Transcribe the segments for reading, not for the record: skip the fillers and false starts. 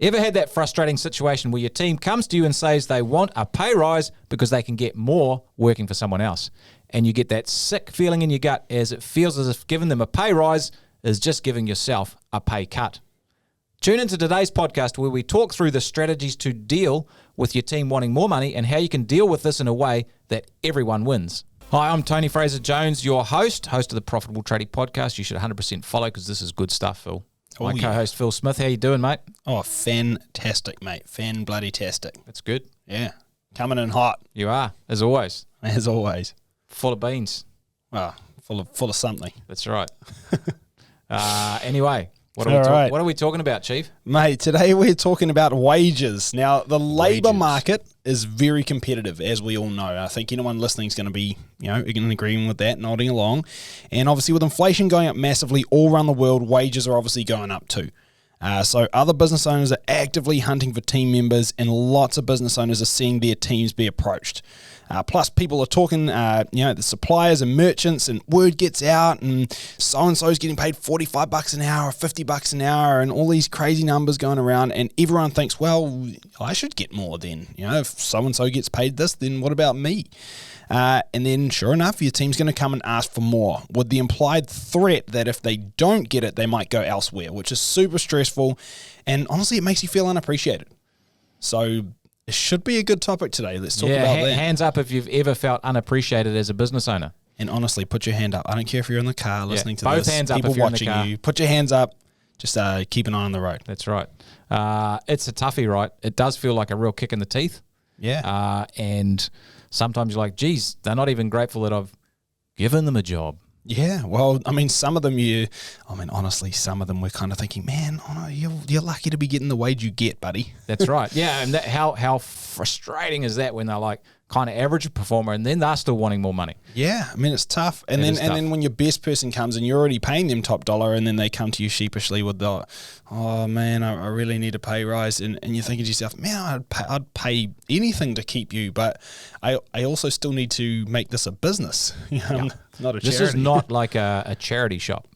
Ever had that frustrating situation where your team comes to you and says they want a pay rise because they can get more working for someone else? And you get that sick feeling in your gut as it feels as if giving them a pay rise is just giving yourself a pay cut. Tune into today's podcast where we talk through the strategies to deal with your team wanting more money and how you can deal with this in a way that everyone wins. Hi, I'm Tony Fraser-Jones, your host of the Profitable Tradie podcast. You should 100% follow because this is good stuff, Phil. My co-host, Phil Smith. How you doing, mate? Oh, fantastic, mate. Fan-bloody-tastic. That's good. Yeah. Coming in hot. You are, as always. As always. Full of beans. Oh, full of something. That's right. Anyway, what are we talking about, Chief? Mate, today we're talking about wages. Now, the labour market is very competitive, as we all know. I think anyone listening is going to be, in agreement with that, nodding along. And obviously with inflation going up massively all around the world, wages are obviously going up too. So other business owners are actively hunting for team members, and lots of business owners are seeing their teams be approached. Plus, people are talking, the suppliers and merchants, and word gets out, and so-and-so is getting paid $45 an hour or $50 an hour, and all these crazy numbers going around, and everyone thinks, well, I should get more then. If so-and-so gets paid this, then what about me? And then, sure enough, your team's going to come and ask for more, with the implied threat that if they don't get it, they might go elsewhere, which is super stressful, and honestly, it makes you feel unappreciated. So it should be a good topic today. Let's talk about that. Hands up if you've ever felt unappreciated as a business owner. And honestly, put your hand up. I don't care if you're in the car listening to both this. Hands up people if you're watching in the car. you. Put your hands up. Just keep an eye on the road. That's right. It's a toughie, right? It does feel like a real kick in the teeth. Yeah. And sometimes you're like, geez, they're not even grateful that I've given them a job. Yeah, well, some of them honestly, some of them we're kind of thinking, man, you're lucky to be getting the wage you get, buddy. That's right. Yeah, and how frustrating is that when they're like kind of average performer and then they're still wanting more money? Yeah, it's tough. And then when your best person comes and you're already paying them top dollar, and then they come to you sheepishly with the, oh man, I really need a pay rise, and you're thinking to yourself, man, I'd pay anything to keep you, but I also still need to make this a business. Not a charity. This is not like a charity shop.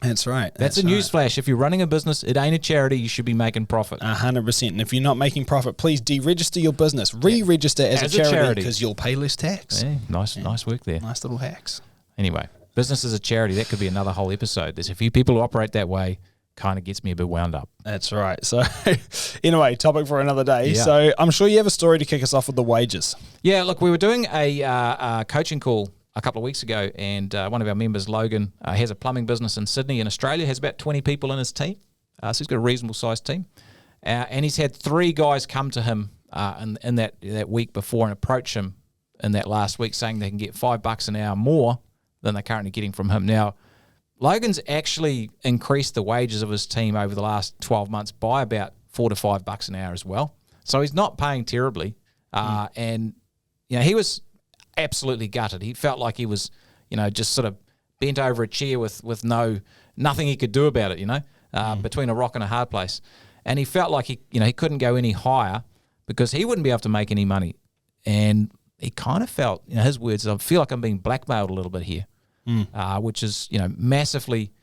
That's right. That's a newsflash. If you're running a business, it ain't a charity. You should be making profit. 100%. And if you're not making profit, please deregister your business. Re-register as a charity because you'll pay less tax. Yeah, nice work there. Nice little hacks. Anyway, business as a charity, that could be another whole episode. There's a few people who operate that way. Kind of gets me a bit wound up. That's right. So anyway, topic for another day. Yeah. So I'm sure you have a story to kick us off with the wages. Yeah, look, we were doing a coaching call a couple of weeks ago, and one of our members, Logan, has a plumbing business in Sydney in Australia, has about 20 people in his team. So he's got a reasonable sized team. And he's had 3 guys come to him in that week before and approach him in that last week saying they can get $5 an hour more than they're currently getting from him. Now, Logan's actually increased the wages of his team over the last 12 months by about $4 to $5 an hour as well. So he's not paying terribly. And, he was absolutely gutted. He felt like he was, just sort of bent over a chair with nothing he could do about it, between a rock and a hard place. And he felt like he couldn't go any higher because he wouldn't be able to make any money. And he kind of felt, his words, I feel like I'm being blackmailed a little bit here, which is, massively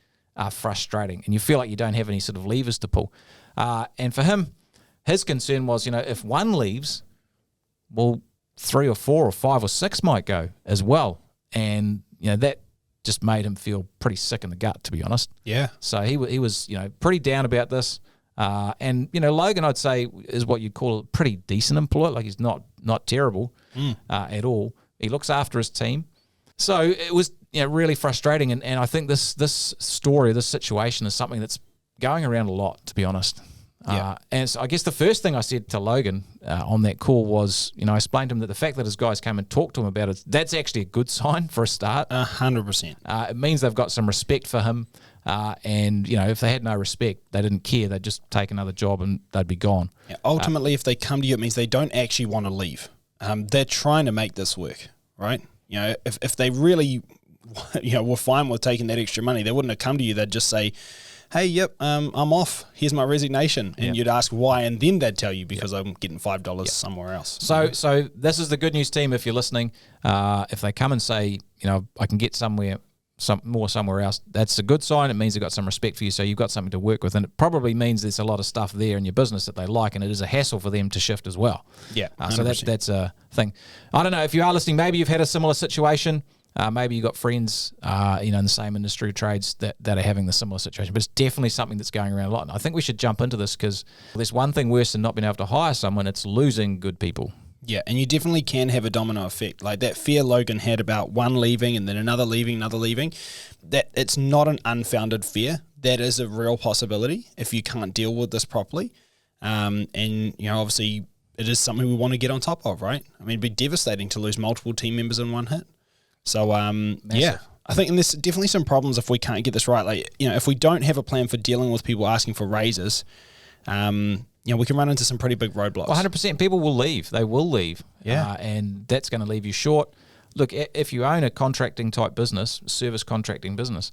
frustrating. And you feel like you don't have any sort of levers to pull. And for him, his concern was, if one leaves, well, 3 or 4 or 5 or 6 might go as well. And, that just made him feel pretty sick in the gut, to be honest. Yeah. So he was, pretty down about this. And, Logan, I'd say, is what you'd call a pretty decent employee. Like, he's not terrible at all. He looks after his team. So it was, really frustrating. And I think this story, this situation is something that's going around a lot, to be honest. Yeah. And so I guess the first thing I said to Logan on that call was, I explained to him that the fact that his guys came and talked to him about it, that's actually a good sign for a start. 100%. It means they've got some respect for him. And, if they had no respect, they didn't care, they'd just take another job and they'd be gone. Yeah, ultimately, if they come to you, it means they don't actually want to leave. They're trying to make this work, right? If they really, were fine with taking that extra money, they wouldn't have come to you. They'd just say, hey, yep, I'm off. Here's my resignation. And you'd ask why, and then they'd tell you because I'm getting $5 somewhere else. So this is the good news, team, if you're listening. If they come and say, I can get somewhere somewhere else, that's a good sign. It means they've got some respect for you, so you've got something to work with, and it probably means there's a lot of stuff there in your business that they like, and it is a hassle for them to shift as well. Yeah, so that's a thing. I don't know if you are listening. Maybe you've had a similar situation. Maybe you've got friends, in the same industry trades that are having the similar situation. But it's definitely something that's going around a lot. And I think we should jump into this because there's one thing worse than not being able to hire someone. It's losing good people. Yeah, and you definitely can have a domino effect. Like that fear Logan had about one leaving and then another leaving, that it's not an unfounded fear. That is a real possibility if you can't deal with this properly. And, obviously it is something we want to get on top of, right? I mean, it'd be devastating to lose multiple team members in one hit. So, yeah, I think there's definitely some problems if we can't get this right. Like, if we don't have a plan for dealing with people asking for raises, we can run into some pretty big roadblocks. 100%. People will leave. They will leave. Yeah. And that's going to leave you short. Look, if you own a contracting type business, service contracting business,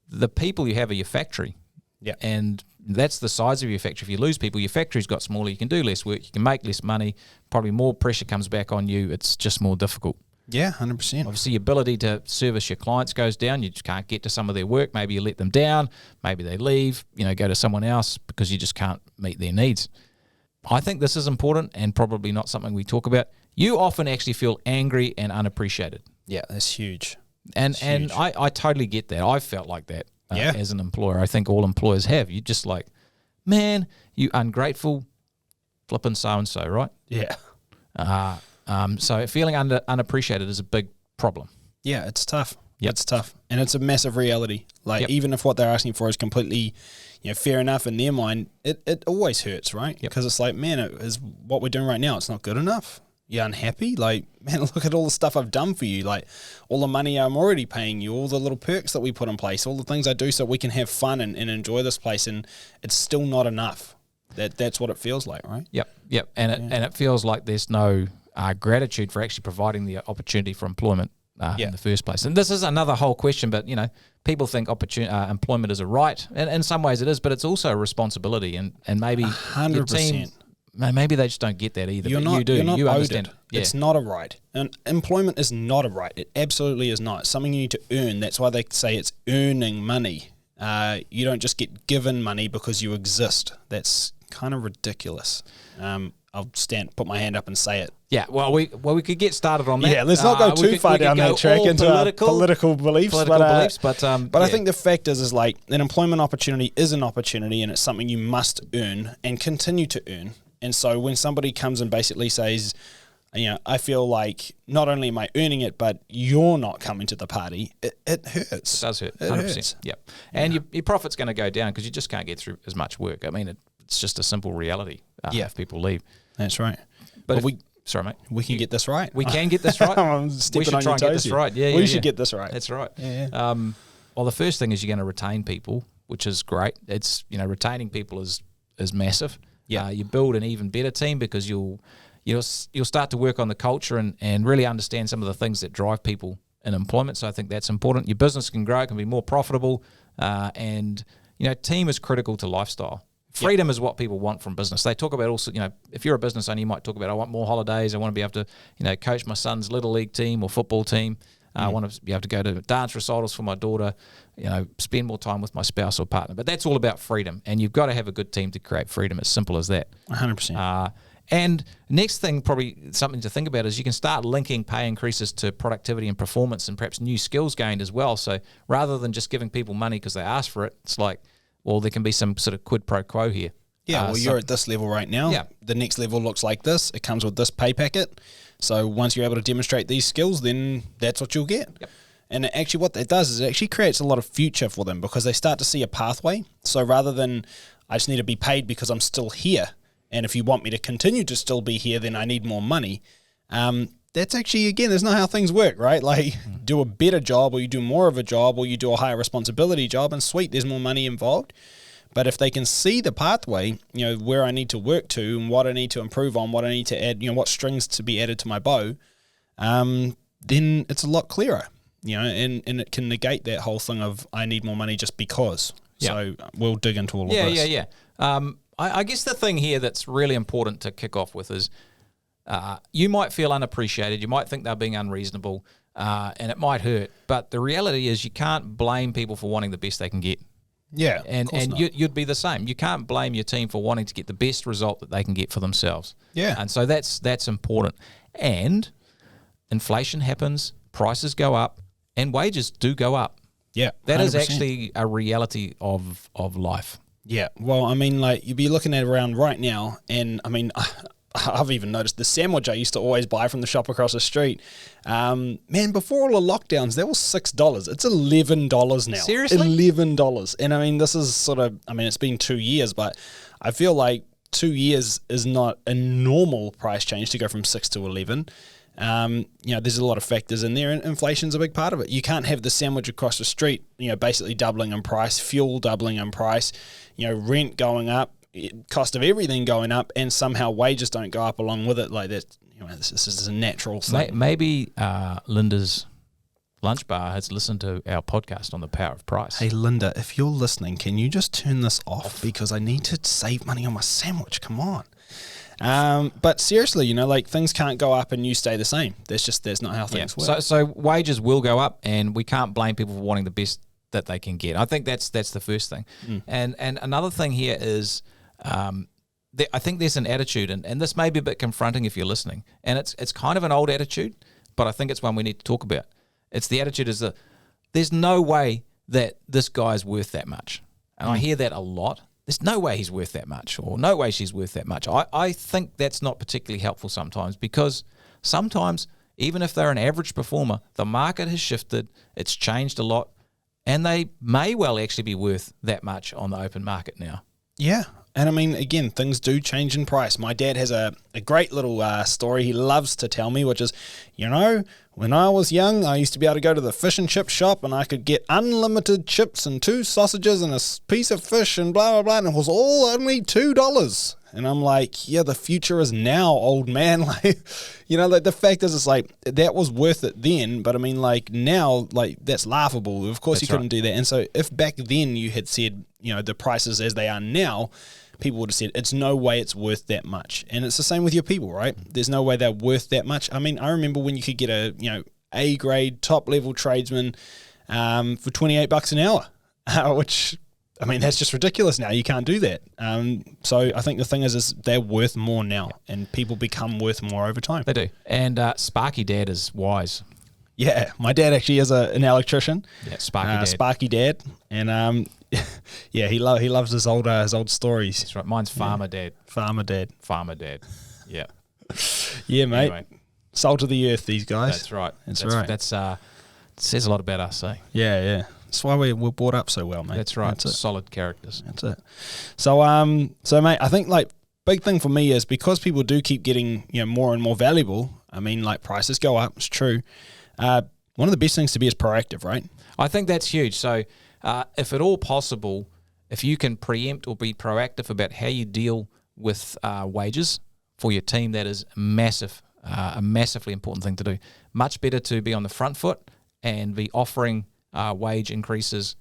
the people you have are your factory. Yeah. And that's the size of your factory. If you lose people, your factory's got smaller. You can do less work. You can make less money. Probably more pressure comes back on you. It's just more difficult. Yeah, 100%. Obviously, your ability to service your clients goes down. You just can't get to some of their work. Maybe you let them down. Maybe they leave, go to someone else because you just can't meet their needs. I think this is important and probably not something we talk about. You often actually feel angry and unappreciated. Yeah, that's huge. And I totally get that. I felt like that as an employer. I think all employers have. You're just like, man, you ungrateful flipping so-and-so, right? Yeah. So feeling unappreciated is a big problem. Yeah, it's tough. Yep. It's tough. And it's a massive reality. Like, even if what they're asking for is completely, fair enough in their mind, it always hurts, right? Because it's like, man, it is what we're doing right now. It's not good enough. You're unhappy? Like, man, look at all the stuff I've done for you. Like, all the money I'm already paying you, all the little perks that we put in place, all the things I do so we can have fun and enjoy this place. And it's still not enough. That's what it feels like, right? Yep. And it feels like there's no gratitude for actually providing the opportunity for employment in the first place. And this is another whole question, but people think employment is a right, and in some ways it is, but it's also a responsibility, and maybe 100%. your team, maybe they just don't get that either. You're but not, you do. You're not you owed understand. It. Yeah. It's not a right. And employment is not a right. It absolutely is not. It's something you need to earn. That's why they say it's earning money. You don't just get given money because you exist. That's kind of ridiculous. I'll put my hand up and say it. Yeah, well, we could get started on that. Yeah, let's not go too far down that track into political beliefs. But I think the fact is like an employment opportunity is an opportunity, and it's something you must earn and continue to earn. And so when somebody comes and basically says, I feel like not only am I earning it, but you're not coming to the party, it hurts. It does hurt, 100%. Yep. And your profit's going to go down because you just can't get through as much work. I mean, it's just a simple reality if people leave. That's right. But sorry, mate. We can get this right. We can get this right. I'm we should try and get this right. Yeah, we should get this right. That's right. Yeah. Well, the first thing is you're going to retain people, which is great. It's retaining people is massive. Yeah. You build an even better team because you'll start to work on the culture and really understand some of the things that drive people in employment. So I think that's important. Your business can grow, it can be more profitable, and team is critical to lifestyle. Freedom is what people want from business. They talk about also, if you're a business owner, you might talk about, I want more holidays. I want to be able to, coach my son's little league team or football team. I want to be able to go to dance recitals for my daughter, spend more time with my spouse or partner. But that's all about freedom. And you've got to have a good team to create freedom. It's simple as that. 100%. And next thing, probably something to think about is you can start linking pay increases to productivity and performance and perhaps new skills gained as well. So rather than just giving people money because they ask for it, it's like, well, there can be some sort of quid pro quo here. Yeah, you're at this level right now. Yeah. The next level looks like this. It comes with this pay packet. So once you're able to demonstrate these skills, then that's what you'll get. Yep. And actually what that does is it actually creates a lot of future for them because they start to see a pathway. So rather than I just need to be paid because I'm still here, and if you want me to continue to still be here, then I need more money. That's actually, again, that's not how things work, right? Like, do a better job, or you do more of a job, or you do a higher responsibility job, and sweet, there's more money involved. But if they can see the pathway, where I need to work to, and what I need to improve on, what I need to add, what strings to be added to my bow, then it's a lot clearer, and it can negate that whole thing of I need more money just because. Yeah. So we'll dig into all of this. Yeah. I guess the thing here that's really important to kick off with is you might feel unappreciated. You might think they're being unreasonable. and it might hurt. But the reality is you can't blame people for wanting the best they can get. Yeah, And you'd be the same. You can't blame your team for wanting to get the best result that they can get for themselves. Yeah. And so that's important. And inflation happens, prices go up, and wages do go up. Yeah, that 100%. is actually a reality of life. Yeah, well, I mean, like, you'd be looking at around right now, and I mean, I've even noticed the sandwich I used to always buy from the shop across the street. Man, before all the lockdowns, that was $6. It's $11 now. Seriously? $11. And I mean, this is sort of, I mean, it's been 2 years, but I feel like 2 years is not a normal price change to go from 6 to 11. There's a lot of factors in there, and inflation's a big part of it. You can't have the sandwich across the street, basically doubling in price, fuel doubling in price, rent going up, cost of everything going up, and somehow wages don't go up along with it. Like that, this is a natural thing. Maybe Linda's lunch bar has listened to our podcast on the power of price. Hey Linda, if you're listening, can you just turn this off, because I need to save money on my sandwich? Come on. But seriously, like, things can't go up and you stay the same. That's not how things work. So wages will go up, and we can't blame people for wanting the best that they can get. I think that's the first thing. And another thing here is, I think there's an attitude, and this may be a bit confronting if you're listening, and it's kind of an old attitude, but I think it's one we need to talk about. It's the attitude is that there's no way that this guy's worth that much. And I hear that a lot. There's no way he's worth that much, or no way she's worth that much. I think that's not particularly helpful sometimes, because sometimes, even if they're an average performer, the market has shifted, it's changed a lot, and they may well actually be worth that much on the open market now. Yeah. And I mean, again, things do change in price. My dad has a great little story he loves to tell me, which is, when I was young, I used to be able to go to the fish and chip shop, and I could get unlimited chips and 2 sausages and a piece of fish and blah, blah, blah, and it was all only $2. And I'm like, yeah, the future is now, old man. Like, the fact is, it's like, that was worth it then, but I mean, like, now, like, that's laughable. Of course, you couldn't do that. And so if back then you had said, the prices as they are now, people would have said, it's no way it's worth that much. And it's the same with your people, right? There's no way they're worth that much. I mean, I remember when you could get a, A-grade, top-level tradesman for $28 an hour, which, I mean, that's just ridiculous now. You can't do that. So I think the thing is they're worth more now, and people become worth more over time. They do. And Sparky Dad is wise. Yeah, my dad actually is an electrician. Yeah, Sparky Dad. Sparky Dad. And yeah, he loves his old stories. That's right. Mine's Farmer Dad. Farmer Dad. Farmer Dad. Yeah. Yeah, mate. Anyway. Salt of the earth, these guys. That's right. That's right. That's it says a lot about us, eh? Yeah. That's why we're brought up so well, mate. That's right. That's solid characters. That's it. So mate, I think, like, big thing for me is, because people do keep getting more and more valuable. I mean, like, prices go up. It's true. One of the best things to be is proactive, right? I think that's huge. So, if at all possible, if you can preempt or be proactive about how you deal with wages for your team, that is massive, a massively important thing to do. Much better to be on the front foot and be offering wage increases,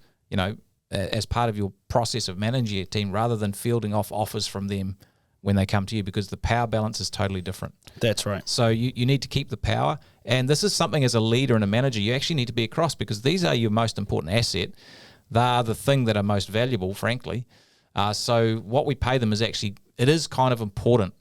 as part of your process of managing your team, rather than fielding off offers from them when they come to you, because the power balance is totally different. That's right. So you need to keep the power. And this is something, as a leader and a manager, you actually need to be across, because these are your most important asset. They are the thing that are most valuable, frankly. So what we pay them it is kind of important.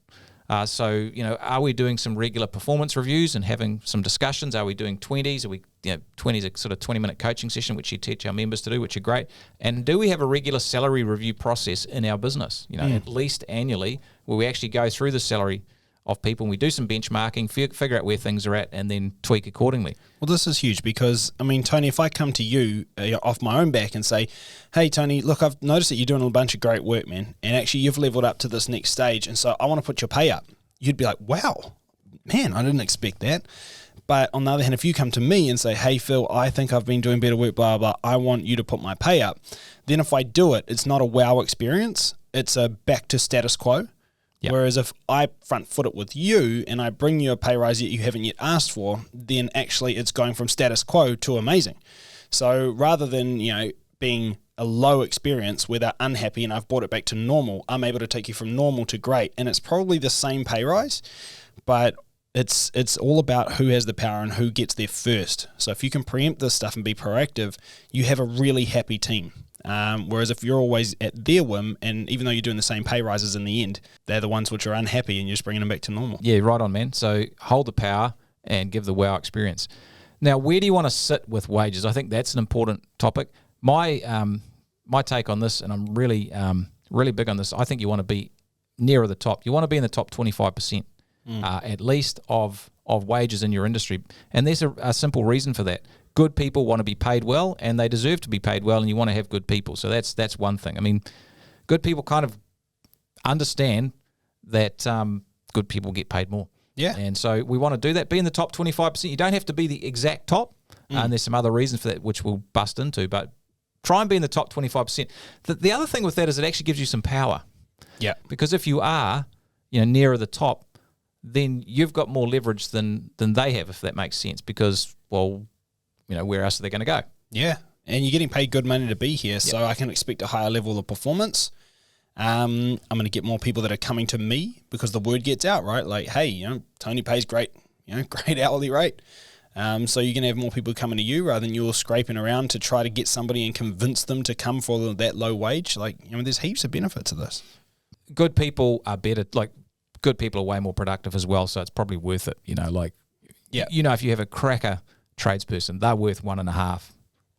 So, are we doing some regular performance reviews and having some discussions? Are we doing 20s? Are we, 20s a sort of 20-minute coaching session, which you teach our members to do, which are great. And do we have a regular salary review process in our business, at least annually, where we actually go through the salary of people and we do some benchmarking, figure out where things are at, and then tweak accordingly. Well, this is huge, because, I mean, Tony, if I come to you off my own back and say, hey, Tony, look, I've noticed that you're doing a bunch of great work, man, and actually you've leveled up to this next stage, and so I want to put your pay up. You'd be like, wow, man, I didn't expect that. But on the other hand, if you come to me and say, hey, Phil, I think I've been doing better work, blah, blah, blah, I want you to put my pay up, then if I do it, it's not a wow experience. It's a back to status quo. Yep. Whereas if I front foot it with you and I bring you a pay rise that you haven't yet asked for, then actually it's going from status quo to amazing. So rather than, being a low experience where they're unhappy and I've brought it back to normal, I'm able to take you from normal to great. And it's probably the same pay rise, but it's all about who has the power and who gets there first. So if you can preempt this stuff and be proactive, you have a really happy team. Whereas if you're always at their whim, and even though you're doing the same pay rises in the end, they're the ones which are unhappy and you're just bringing them back to normal. Yeah, right on, man. So hold the power and give the wow experience. Now, where do you want to sit with wages? I think that's an important topic. My take on this, and I'm really big on this, I think you want to be nearer the top. You want to be in the top 25%, at least of wages in your industry. And there's a simple reason for that. Good people want to be paid well, and they deserve to be paid well, and you want to have good people. So that's one thing. I mean, good people kind of understand that good people get paid more. Yeah. And so we want to do that. Be in the top 25%. You don't have to be the exact top, and there's some other reasons for that which we'll bust into, but try and be in the top 25%. The other thing with that is it actually gives you some power. Yeah. Because if you are, nearer the top, then you've got more leverage than they have, if that makes sense. Because, well, where else are they going to go? Yeah. And you're getting paid good money to be here, so I can expect a higher level of performance. I'm going to get more people that are coming to me because the word gets out, right? Like, hey, Tony pays great, great hourly rate. So you're going to have more people coming to you rather than you're scraping around to try to get somebody and convince them to come for that low wage. Like, there's heaps of benefits to this. Good people are better. Like, good people are way more productive as well, so it's probably worth it. If you have a cracker tradesperson, they're worth 1.5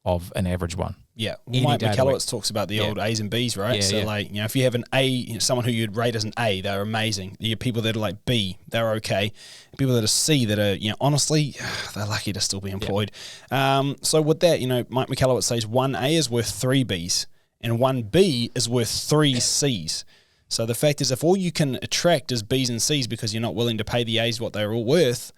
of an average one. Yeah, Mike McCallowitz talks about the old A's and B's, right? Yeah, so, if you have an A, someone who you'd rate as an A, they're amazing. You have people that are like B, they're okay. People that are C, that are, honestly, they're lucky to still be employed. So with that, Mike McCallowitz says 1A is worth 3 B's, and 1B is worth 3 C's. So the fact is, if all you can attract is B's and C's because you're not willing to pay the A's what they're all worth,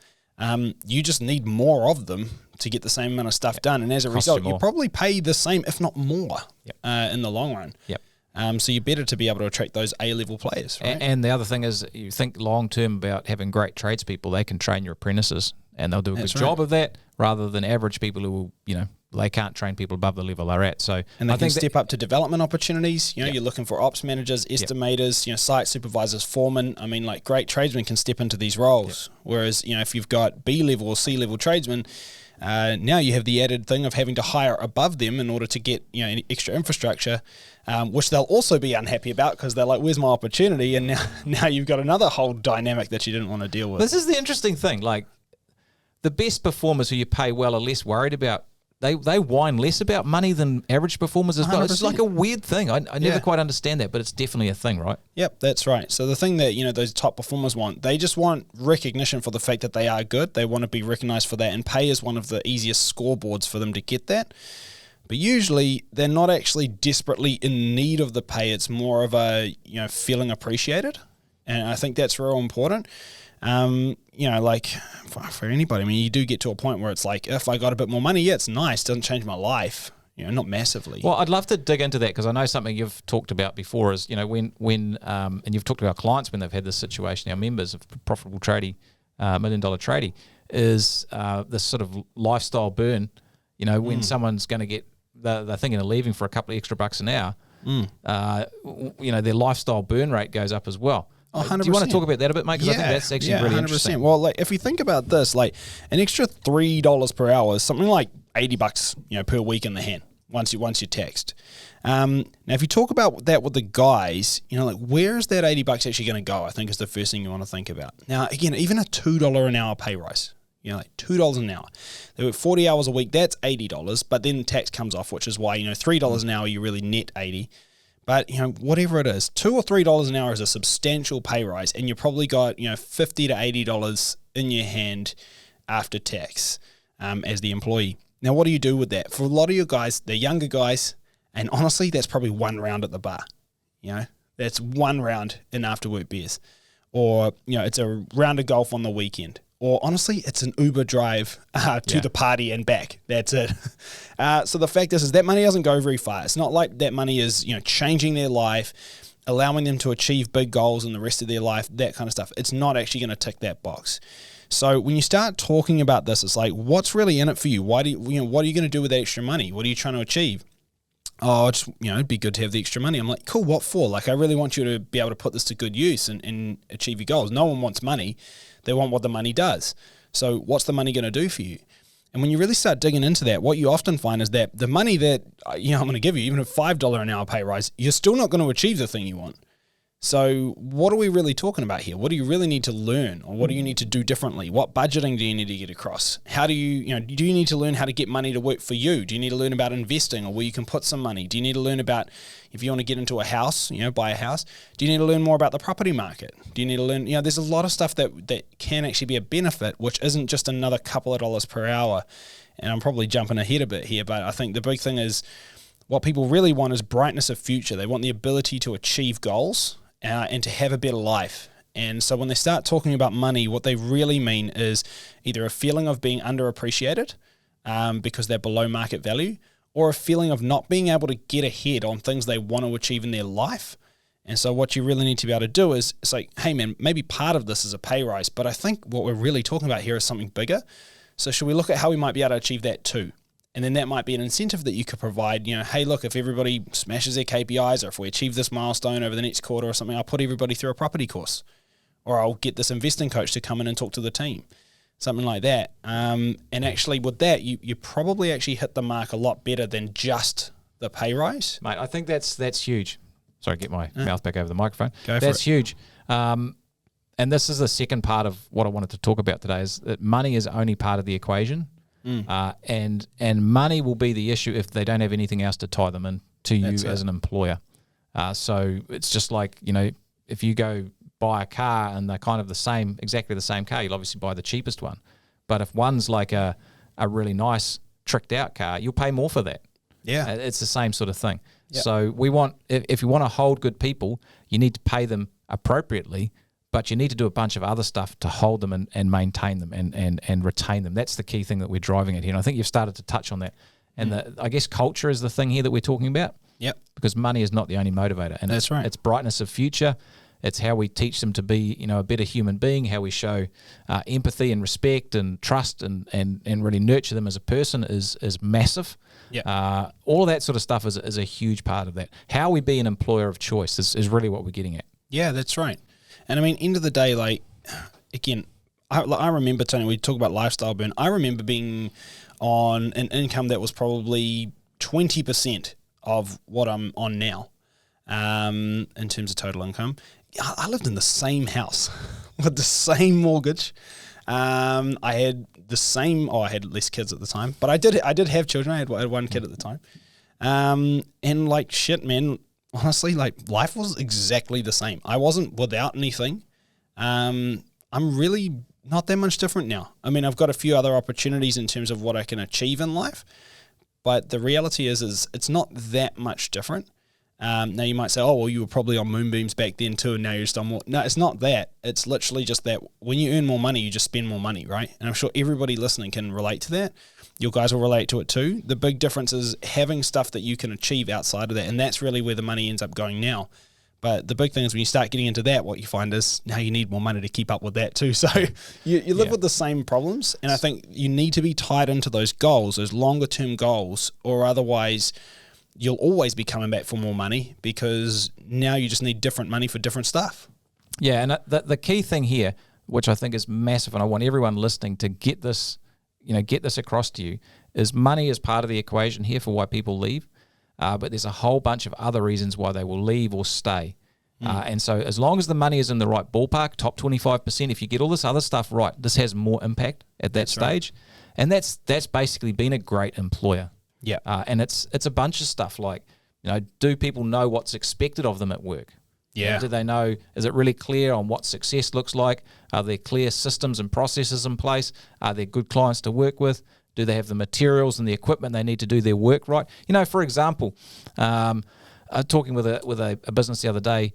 you just need more of them to get the same amount of stuff done. And as a result, you probably pay the same, if not more, in the long run. Yep. So you're better to be able to attract those A-level players, right? And the other thing is, you think long-term about having great tradespeople. They can train your apprentices, and they'll do a good job of that, rather than average people who, they can't train people above the level they're at. So and they can step up to development opportunities. You're looking for ops managers, estimators, site supervisors, foremen. I mean, like, great tradesmen can step into these roles. Whereas, if you've got B-level or C-level tradesmen, now you have the added thing of having to hire above them in order to get any extra infrastructure, which they'll also be unhappy about because they're like, where's my opportunity? And now you've got another whole dynamic that you didn't want to deal with. This is the interesting thing. Like, the best performers who you pay well are less worried about. They whine less about money than average performers as well. 100%. It's like a weird thing. I never quite understand that, but it's definitely a thing, right? Yep, that's right. So the thing that, those top performers want, they just want recognition for the fact that they are good. They want to be recognized for that, and pay is one of the easiest scoreboards for them to get that. But usually they're not actually desperately in need of the pay. It's more of a, feeling appreciated. And I think that's real important. Like for anybody, I mean, you do get to a point where it's like, if I got a bit more money, it's nice. Doesn't change my life, not massively. Well, I'd love to dig into that because I know something you've talked about before is, when and you've talked to our clients when they've had this situation, our members of Profitable Tradie, $1 Million Tradie, is this sort of lifestyle burn. When someone's going to get, they're thinking of leaving for a couple of extra bucks an hour, their lifestyle burn rate goes up as well. Oh, do you want to talk about that a bit, mate? Because I think that's actually really 100%. Interesting. Well, like, if you think about this, like, an extra $3 per hour is something like $80, per week in the hand once you're taxed. Now, if you talk about that with the guys, like, where is that $80 actually going to go? I think is the first thing you want to think about. Now, again, even a $2 an hour pay rise, like $2 an hour. They work 40 hours a week. That's $80, but then tax comes off, which is why $3 an hour you really net 80. But, whatever it is, $2 or $3 an hour is a substantial pay rise, and you probably got, $50 to $80 in your hand after tax as the employee. Now, what do you do with that? For a lot of you guys, they're younger guys, and honestly, that's probably one round at the bar. That's one round in after-work beers. Or, it's a round of golf on the weekend. Or honestly, it's an Uber drive to the party and back. That's it. So the fact is that money doesn't go very far. It's not like that money is, changing their life, allowing them to achieve big goals in the rest of their life, that kind of stuff. It's not actually going to tick that box. So when you start talking about this, it's like, what's really in it for you? What are you going to do with that extra money? What are you trying to achieve? oh, just, it'd be good to have the extra money. I'm like, cool, what for? Like, I really want you to be able to put this to good use and achieve your goals. No one wants money. They want what the money does. So what's the money going to do for you? And when you really start digging into that, what you often find is that the money that, I'm going to give you, even a $5 an hour pay rise, you're still not going to achieve the thing you want. So what are we really talking about here? What do you really need to learn, or what do you need to do differently? What budgeting do you need to get across? How do you, do you need to learn how to get money to work for you? Do you need to learn about investing or where you can put some money? Do you need to learn about, if you want to get into a house, buy a house, do you need to learn more about the property market? Do you need to learn, there's a lot of stuff that can actually be a benefit, which isn't just another couple of dollars per hour. And I'm probably jumping ahead a bit here, but I think the big thing is what people really want is brightness of future. They want the ability to achieve goals and to have a better life. And so when they start talking about money, what they really mean is either a feeling of being underappreciated because they're below market value, or a feeling of not being able to get ahead on things they want to achieve in their life. And so what you really need to be able to do is, it's like, hey man, maybe part of this is a pay rise, but I think what we're really talking about here is something bigger. So should we look at how we might be able to achieve that too? And then that might be an incentive that you could provide, hey, look, if everybody smashes their KPIs, or if we achieve this milestone over the next quarter or something, I'll put everybody through a property course, or I'll get this investing coach to come in and talk to the team, something like that. And actually with that, you probably actually hit the mark a lot better than just the pay rise. Mate, I think that's huge. Sorry, get my mouth back over the microphone. That's huge. And this is the second part of what I wanted to talk about today, is that money is only part of the equation. And money will be the issue if they don't have anything else to tie them in to you as an employer. So it's just like, if you go buy a car and they're kind of exactly the same car, you'll obviously buy the cheapest one. But if one's like a really nice tricked out car, you'll pay more for that. Yeah. It's the same sort of thing. Yep. So if you want to hold good people, you need to pay them appropriately, but you need to do a bunch of other stuff to hold them and maintain them and retain them. That's the key thing that we're driving at here. And I think you've started to touch on that. And I guess culture is the thing here that we're talking about. Yep. Because money is not the only motivator. And that's right. It's brightness of future. It's how we teach them to be, a better human being, how we show empathy and respect and trust and really nurture them as a person is massive. Yeah. All of that sort of stuff is a huge part of that. How we be an employer of choice is really what we're getting at. Yeah, that's right. And I mean, end of the day, like, again, I remember, Tony, we talk about lifestyle burn. I remember being on an income that was probably 20% of what I'm on now in terms of total income. I lived in the same house with the same mortgage. I had the same, I had less kids at the time, but I did have children. I had one kid at the time. And like, shit, man, honestly, like, life was exactly the same. I wasn't without anything. I'm really not that much different now. I mean, I've got a few other opportunities in terms of what I can achieve in life, but the reality is it's not that much different. Now you might say, oh, well, you were probably on moonbeams back then too, and now you're just on more. No, it's not that. It's literally just that when you earn more money, you just spend more money, right? And I'm sure everybody listening can relate to that. You guys will relate to it too. The big difference is having stuff that you can achieve outside of that, and that's really where the money ends up going now. But the big thing is when you start getting into that, what you find is now you need more money to keep up with that too. So you live with the same problems, and I think you need to be tied into those goals, those longer term goals, or otherwise you'll always be coming back for more money because now you just need different money for different stuff. Yeah, and the key thing here, which I think is massive, and I want everyone listening to get this across to you, is money is part of the equation here for why people leave, but there's a whole bunch of other reasons why they will leave or stay. And so as long as the money is in the right ballpark, top 25%, if you get all this other stuff right, this has more impact at that stage. Right. And that's basically being a great employer. Yeah. And it's a bunch of stuff like, do people know what's expected of them at work? Yeah. Do they know, is it really clear on what success looks like? Are there clear systems and processes in place? Are there good clients to work with? Do they have the materials and the equipment they need to do their work right? For example, I was talking with a business the other day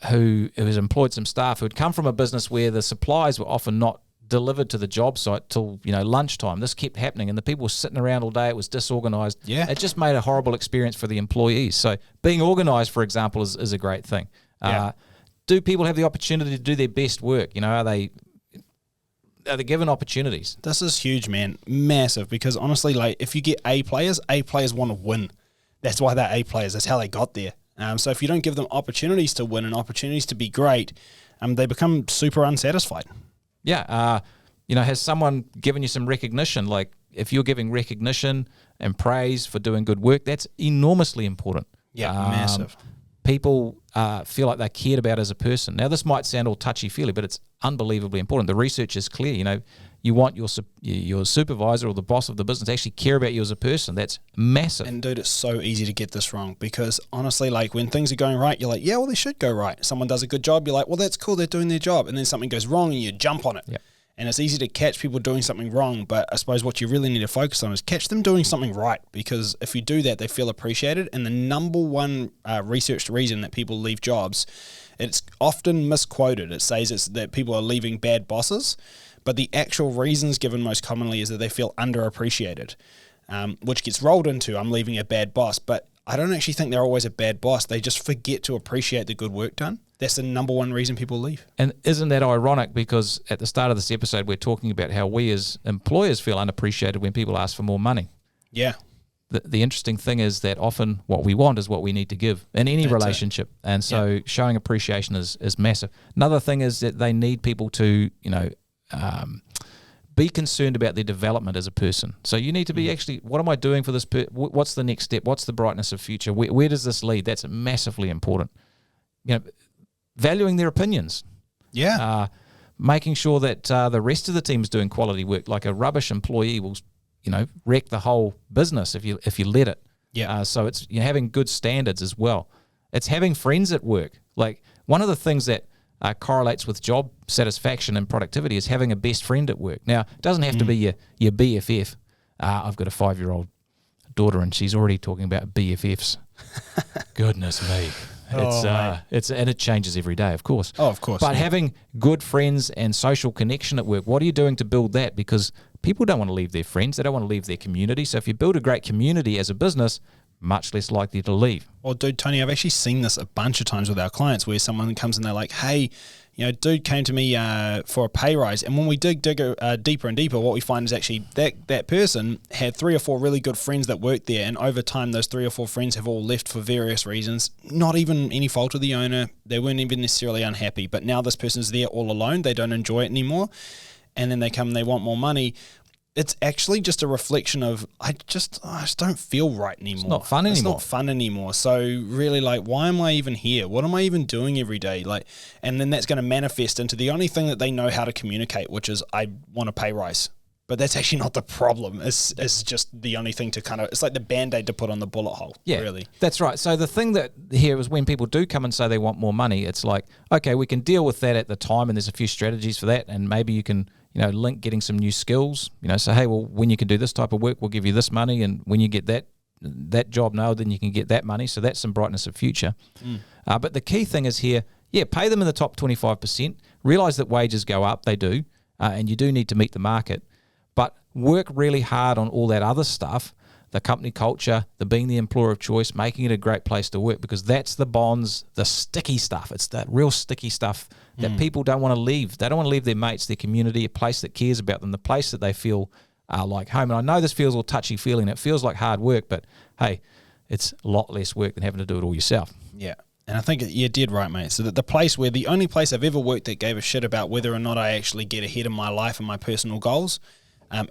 who has employed some staff who had come from a business where the supplies were often not delivered to the job site till lunchtime. This kept happening, and the people were sitting around all day. It was disorganized. Yeah, it just made a horrible experience for the employees. So being organized, for example, is a great thing. Do people have the opportunity to do their best work? Are they given opportunities? This is huge, man, massive. Because honestly, like, if you get A players want to win. That's why they're A players. That's how they got there. So if you don't give them opportunities to win and opportunities to be great, they become super unsatisfied. Yeah. Has someone given you some recognition? Like if you're giving recognition and praise for doing good work, that's enormously important. Yeah, massive. People feel like they're cared about as a person. Now, this might sound all touchy-feely, but it's unbelievably important. The research is clear. You want your supervisor or the boss of the business to actually care about you as a person. That's massive. And dude, it's so easy to get this wrong because honestly, like when things are going right, you're like, yeah, well, they should go right. Someone does a good job, you're like, well, that's cool, they're doing their job. And then something goes wrong and you jump on it. Yep. And it's easy to catch people doing something wrong, but I suppose what you really need to focus on is catch them doing something right, because if you do that, they feel appreciated. And the number one researched reason that people leave jobs, it's often misquoted. It says it's that people are leaving bad bosses, but the actual reasons given most commonly is that they feel underappreciated, which gets rolled into I'm leaving a bad boss. But I don't actually think they're always a bad boss. They just forget to appreciate the good work done. That's the number one reason people leave. And isn't that ironic? Because at the start of this episode, we're talking about how we as employers feel unappreciated when people ask for more money. Yeah. The interesting thing is that often what we want is what we need to give in any relationship. And so showing appreciation is massive. Another thing is that they need people to, be concerned about their development as a person. So you need to be actually, what am I doing for this? What's the next step? What's the brightness of future? Where does this lead? That's massively important. Valuing their opinions. Yeah. Making sure that the rest of the team is doing quality work. Like a rubbish employee will, wreck the whole business if you let it. Yeah. So it's having good standards as well. It's having friends at work. Like one of the things that correlates with job satisfaction and productivity is having a best friend at work. Now, it doesn't have to be your BFF. I've got a 5-year-old daughter and she's already talking about BFFs. Goodness me. And it changes every day, of course. Oh, of course. But having good friends and social connection at work, what are you doing to build that? Because people don't want to leave their friends. They don't want to leave their community. So if you build a great community as a business, much less likely to leave. Well, dude, Tony, I've actually seen this a bunch of times with our clients where someone comes and they're like, hey, dude came to me for a pay rise. And when we dig deeper and deeper, what we find is actually that person had 3 or 4 really good friends that worked there. And over time, those 3 or 4 friends have all left for various reasons, not even any fault of the owner. They weren't even necessarily unhappy. But now this person's there all alone. They don't enjoy it anymore. And then they come and they want more money. It's actually just a reflection of I just don't feel right anymore. It's not fun anymore. It's not fun anymore. So really, like, why am I even here? What am I even doing every day? Like, and then that's going to manifest into the only thing that they know how to communicate, which is I want a pay rise. But that's actually not the problem. It's just the only thing to kind of, it's like the Band-Aid to put on the bullet hole. Yeah, really. That's right. So the thing that here is when people do come and say they want more money, it's like, okay, we can deal with that at the time, and there's a few strategies for that, and maybe you can link getting some new skills, so, hey, well, when you can do this type of work, we'll give you this money. And when you get that job nailed, then you can get that money. So that's some brightness of future. But the key thing is here, pay them in the top 25%, realize that wages go up, they do, and you do need to meet the market, but work really hard on all that other stuff, the company culture, the being the employer of choice, making it a great place to work, because that's the bonds, the sticky stuff. It's that real sticky stuff that people don't want to leave. They don't want to leave their mates, their community, a place that cares about them, the place that they feel like home. And I know this feels all touchy-feely and it feels like hard work, but hey, it's a lot less work than having to do it all yourself. Yeah. And I think you did right, mate. So that the only place I've ever worked that gave a shit about whether or not I actually get ahead in my life and my personal goals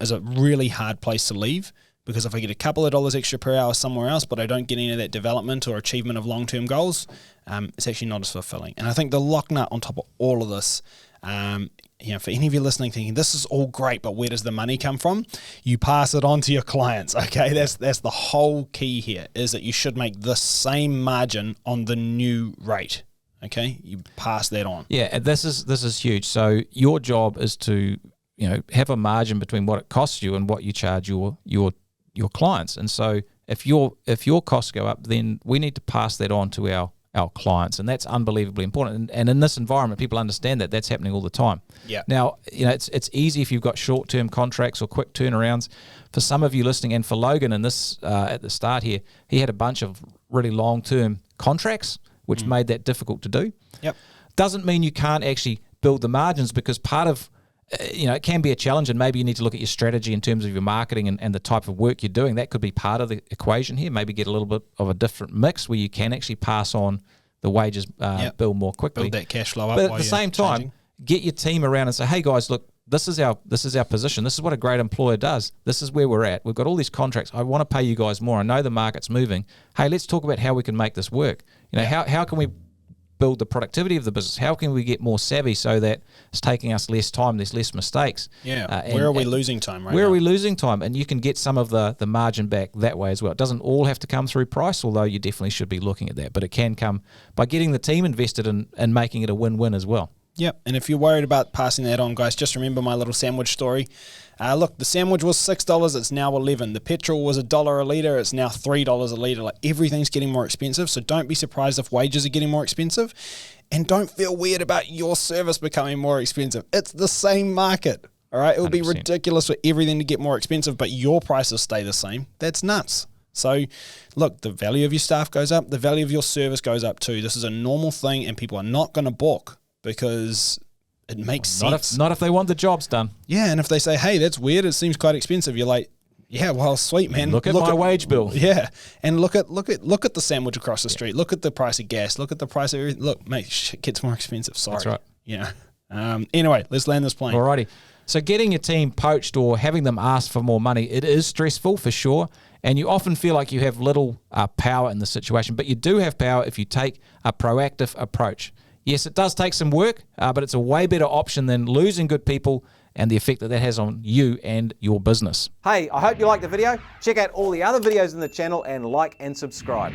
is a really hard place to leave. Because if I get a couple of dollars extra per hour somewhere else, but I don't get any of that development or achievement of long-term goals, it's actually not as fulfilling. And I think the lock nut on top of all of this, for any of you listening thinking, this is all great, but where does the money come from? You pass it on to your clients, okay? That's the whole key here, is that you should make the same margin on the new rate, okay? You pass that on. Yeah, and this is huge. So your job is to, have a margin between what it costs you and what you charge your clients. And so if your costs go up, then we need to pass that on to our clients, and that's unbelievably important. And in this environment, people understand that that's happening all the time. Yeah. Now, it's easy if you've got short-term contracts or quick turnarounds. For some of you listening, and for Logan in this at the start here, he had a bunch of really long-term contracts, which made that difficult to do. Yep. Doesn't mean you can't actually build the margins, because part of it can be a challenge, and maybe you need to look at your strategy in terms of your marketing and the type of work you're doing. That could be part of the equation here. Maybe get a little bit of a different mix where you can actually pass on the wages bill more quickly. Build that cash flow up. But at the same time, get your team around and say, hey guys, look, this is our position. This is what a great employer does. This is where we're at. We've got all these contracts. I want to pay you guys more. I know the market's moving. Hey, let's talk about how we can make this work. How can we build the productivity of the business? How can we get more savvy so that it's taking us less time, there's less mistakes? Where are we losing time right now? Where are we losing time? And you can get some of the margin back that way as well. It doesn't all have to come through price, although you definitely should be looking at that. But it can come by getting the team invested and making it a win-win as well. Yep, and if you're worried about passing that on, guys, just remember my little sandwich story. Look, the sandwich was $6, it's now $11. The petrol was $1 a litre, it's now $3 a litre. Like, everything's getting more expensive, so don't be surprised if wages are getting more expensive. And don't feel weird about your service becoming more expensive. It's the same market, all right? It would 100%. Be ridiculous for everything to get more expensive, but your prices stay the same. That's nuts. So, look, the value of your staff goes up, the value of your service goes up too. This is a normal thing, and people are not going to balk because it makes sense. Not if they want the jobs done. Yeah, and if they say, hey, that's weird, it seems quite expensive, you're like, yeah, well, sweet, man. Look at my wage bill. Yeah, and look at the sandwich across the street. Look at the price of gas. Look at the price of everything. Look, mate, shit gets more expensive. Sorry. That's right. Yeah. Anyway, let's land this plane. Alrighty. So getting your team poached or having them ask for more money, it is stressful for sure. And you often feel like you have little power in the situation, but you do have power if you take a proactive approach. Yes, it does take some work, but it's a way better option than losing good people and the effect that has on you and your business. Hey, I hope you liked the video. Check out all the other videos in the channel and like and subscribe.